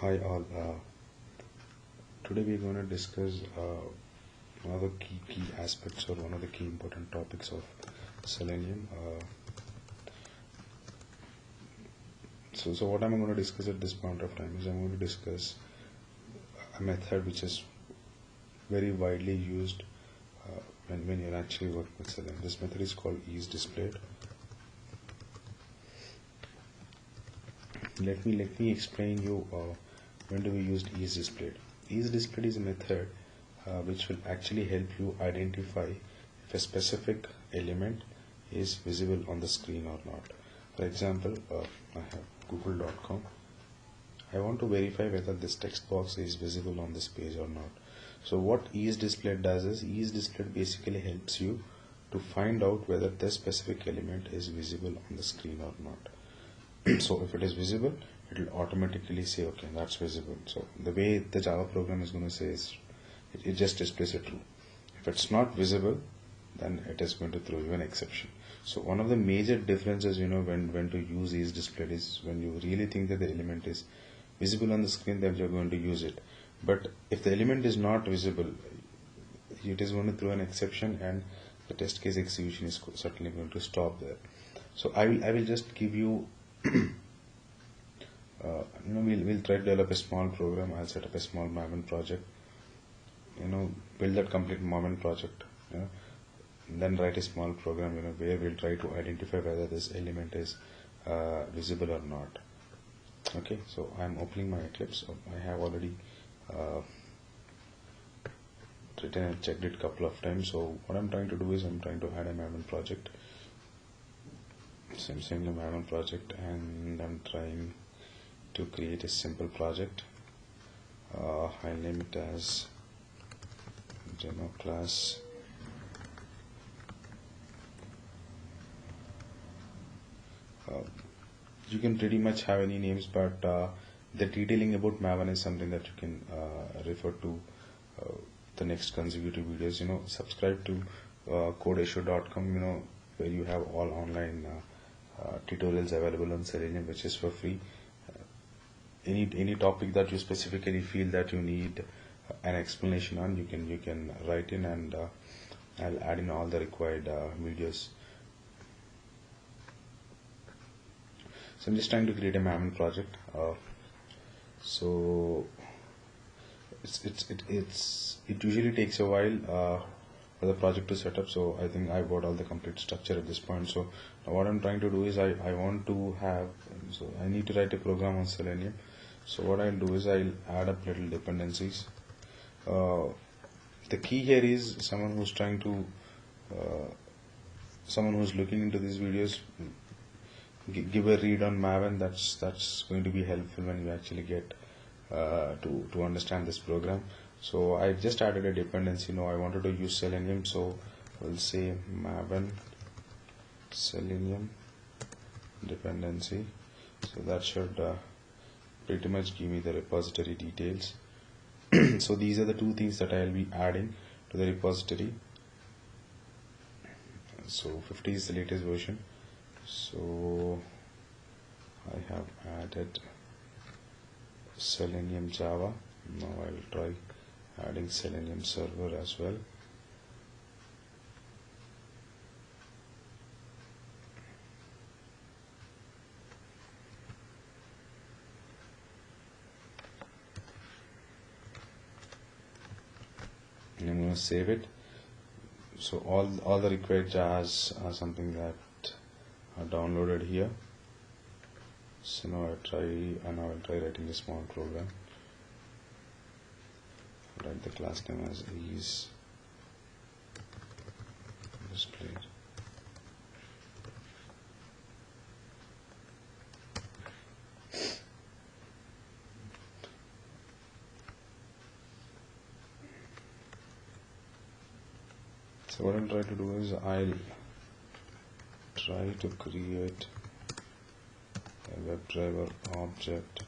Hi all. Today we're going to discuss one of the key aspects or one of the key important topics of Selenium. So what I'm going to discuss at this point of time is I'm going to discuss a method which is very widely used when you're actually working with Selenium. This method is called IsDisplayed. Let me explain you when do we use IsDisplayed. IsDisplayed is a method which will actually help you identify if a specific element is visible on the screen or not. For example, I have google.com. I want to verify whether this text box is visible on this page or not. So what IsDisplayed does is IsDisplayed basically helps you to find out whether this specific element is visible on the screen or not. So if it is visible, it will automatically say, okay, that's visible. So the way the Java program is going to say is, it just displays it true. If it's not visible, then it is going to throw you an exception. So one of the major differences, when to use IsDisplayed is when you really think that the element is visible on the screen, then you're going to use it. But if the element is not visible, it is going to throw an exception, and the test case execution is certainly going to stop there. So I will just give you we'll try to develop a small program. I'll set up a small Maven project, build that complete Maven project, then write a small program, where we'll try to identify whether this element is visible or not. Okay, so I'm opening my Eclipse. So I have already written and checked it a couple of times. So what I'm trying to do is I'm trying to add a Maven project. So I'm saying the Maven project, and I'm trying to create a simple project. I'll name it as demo class. You can pretty much have any names, but the detailing about Maven is something that you can refer to the next consecutive videos. Subscribe to CodeAssured.com, where you have all online tutorials available on Selenium, which is for free. Any topic that you specifically feel that you need an explanation on, you can write in, and I'll add in all the required videos. So I'm just trying to create a Maven project. So it usually takes a while for the project to set up. So I think I've got all the complete structure at this point. So now what I'm trying to do is I want to have, so I need to write a program on Selenium. So what I'll do is I'll add up little dependencies. The key here is someone who's trying to someone who's looking into these videos, give a read on Maven. That's going to be helpful when you actually get to understand this program. So I just added a dependency. I wanted to use Selenium, so we'll say Maven Selenium dependency. So that should pretty much give me the repository details. So these are the two things that I'll be adding to the repository. So 50 is the latest version. So I have added Selenium Java. Now I will try adding Selenium Server as well. And I'm going to save it. So all the required jars are something that are downloaded here. So now I'll try writing a small program. Write the class name as IsDisplayed. So what I'll try to do is I'll try to create a WebDriver object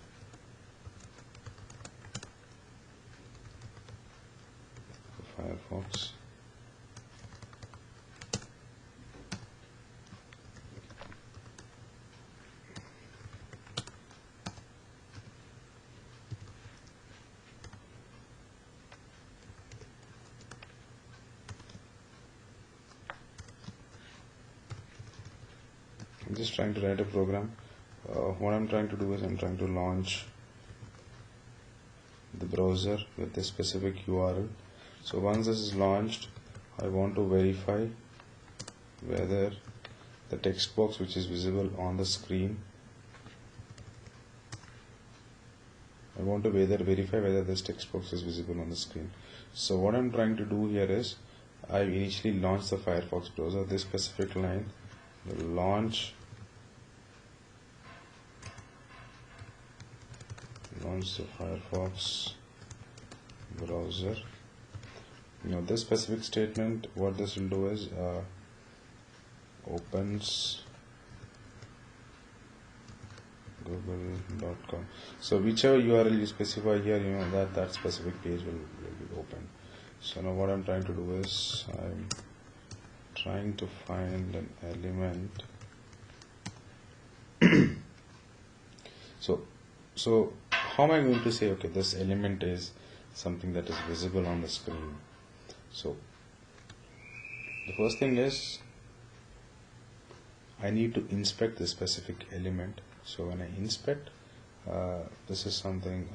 for Firefox. just trying to write a program. What I'm trying to do is I'm trying to launch the browser with a specific URL. So once this is launched, I want to verify whether the text box which is visible on the screen, I want to verify whether this text box is visible on the screen. So what I'm trying to do here is I initially launched the Firefox browser. This specific line will launch the Firefox browser. Now this specific statement, what this will do is opens google.com. So whichever URL you specify here, that specific page will be open. So now what I'm trying to do is I'm trying to find an element. So how am I going to say, okay, this element is something that is visible on the screen? So the first thing is I need to inspect the specific element. So when I inspect, this is something,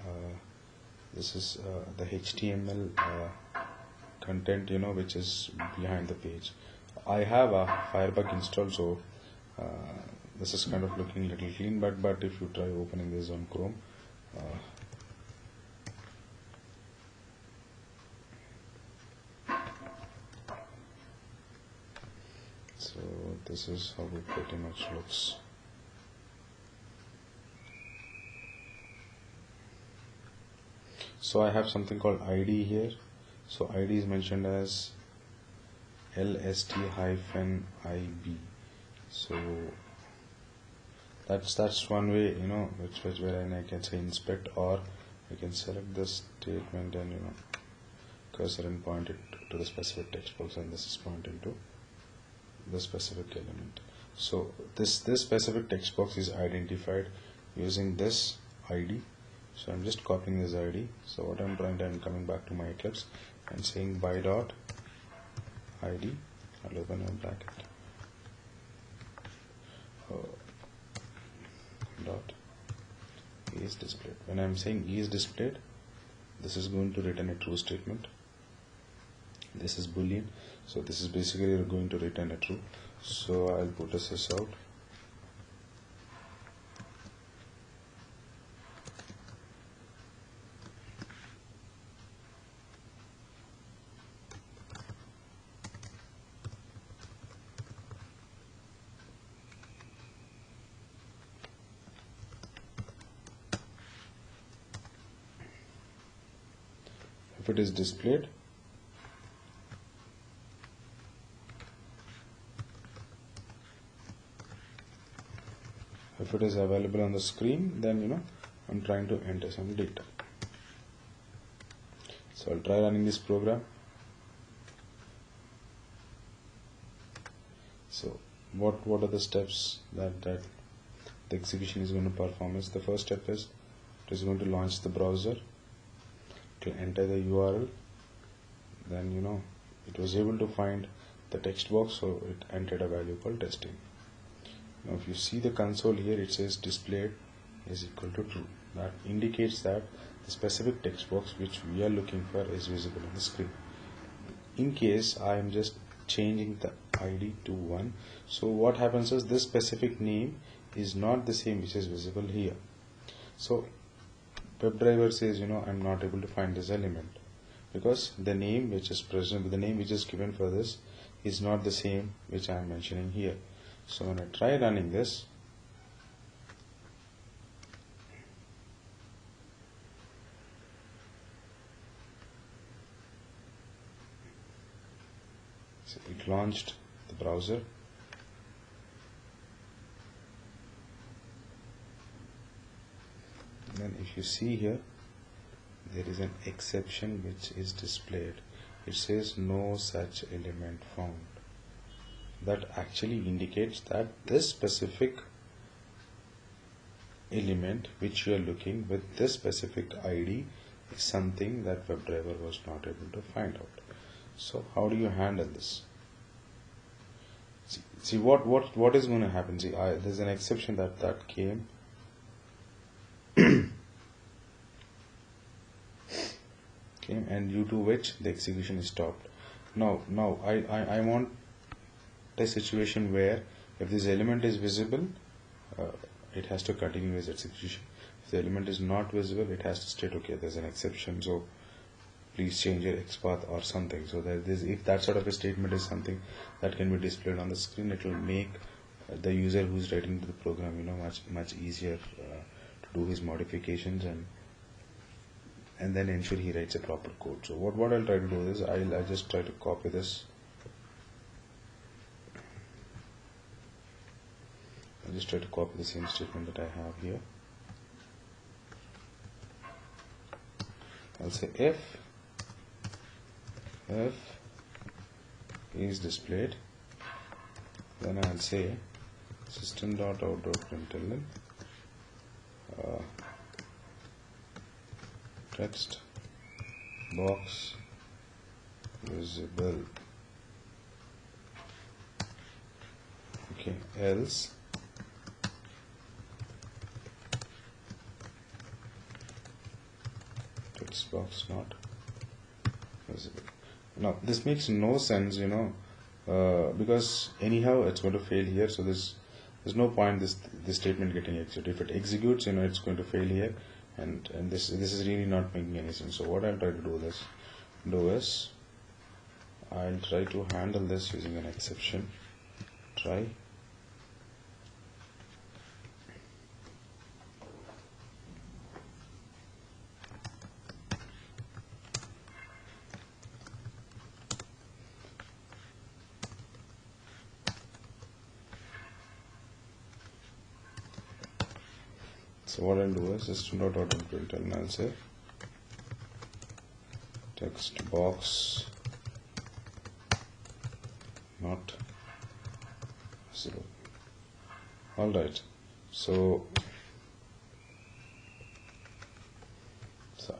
this is the HTML content, which is behind the page. I have a Firebug installed, so this is kind of looking a little clean, but if you try opening this on Chrome, so this is how it pretty much looks. So I have something called ID here. So ID is mentioned as LST-IB. So that's one way, which where I can say inspect, or I can select this statement and cursor and point it to the specific text box, and this is pointing to the specific element. So this specific text box is identified using this ID. So I'm just copying this ID. So what I'm coming back to my Eclipse and saying by dot ID. I'll open a bracket. Dot IsDisplayed. When I'm saying IsDisplayed, this is going to return a true statement. This is Boolean, so this is basically going to return a true. So I'll put this out. If it is displayed, if it is available on the screen, then I'm trying to enter some data. So I'll try running this program. So what are the steps that the execution is going to perform? Is the first step is it is going to launch the browser, to enter the URL, then it was able to find the text box, so it entered a value called testing. Now if you see the console here, it says displayed is equal to true. That indicates that the specific text box which we are looking for is visible on the screen. In case I am just changing the ID to 1, so what happens is this specific name is not the same which is visible here. So WebDriver says, I'm not able to find this element because the name which is present, the name which is given for this is not the same which I am mentioning here. So when I try running this, so it launched the browser. Then if you see here, there is an exception which is displayed. It says no such element found. That actually indicates that this specific element which you are looking with this specific ID is something that WebDriver was not able to find out. So how do you handle this? See what is going to happen. See, there's an exception that came. Came, and due to which the execution is stopped. Now I want a situation where if this element is visible, it has to continue its execution. If the element is not visible, it has to state, okay, there's an exception, so please change your XPath or something. So that if that sort of a statement is something that can be displayed on the screen, it will make the user who's writing the program, much easier to do his modifications and then ensure he writes a proper code. So what I'll try to do is I'll just try to copy this. I'll just try to copy the same statement that I have here. I'll say if is displayed, then I'll say system.out.println text box visible. Okay, else text box not visible. Now this makes no sense, because anyhow it's going to fail here. So there's no point this statement getting executed. If it executes, it's going to fail here, and this is really not making any sense. So what I'll try to do is I'll try to handle this using an exception. Try. So what I'll do is system.out.println and I'll say text box not visible. Alright, so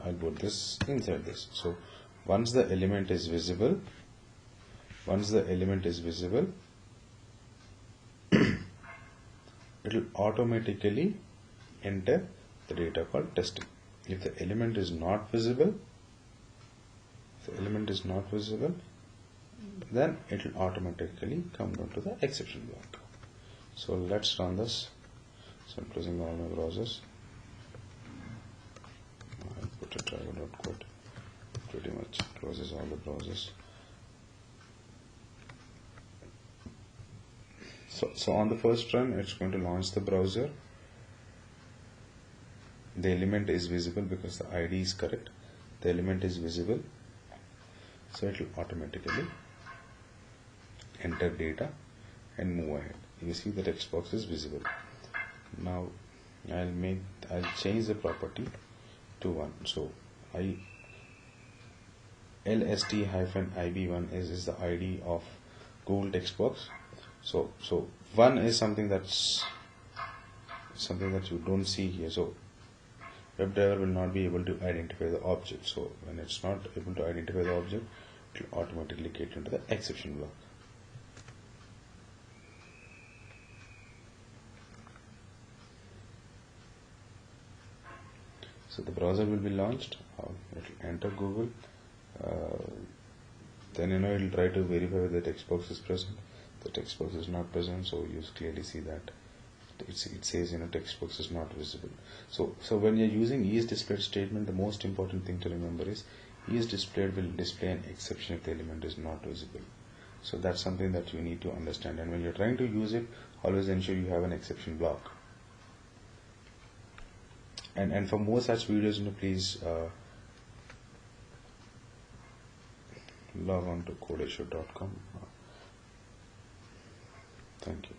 I'll put this inside this. So once the element is visible, it will automatically enter the data called testing. If the element is not visible, then it will automatically come down to the exception block. So let's run this. So I'm closing all my browsers. I'll put a driver.code. Pretty much closes all the browsers. So on the first run, it's going to launch the browser. The element is visible because the ID is correct. The element is visible, so it will automatically enter data and move ahead. You see the text box is visible. Now I'll change the property to 1. So LST-IB1 is the ID of Google text box. So 1 is something that you don't see here. So WebDriver will not be able to identify the object. So when it's not able to identify the object, it will automatically get into the exception block. So the browser will be launched. It will enter Google. Then it will try to verify whether the text box is present. The text box is not present, so you clearly see that it says text box is not visible. So when you're using IsDisplayed statement, the most important thing to remember is IsDisplayed will display an exception if the element is not visible. So that's something that you need to understand, and when you're trying to use it, always ensure you have an exception block. And for more such videos, please log on to CodeAssured.com. Thank you.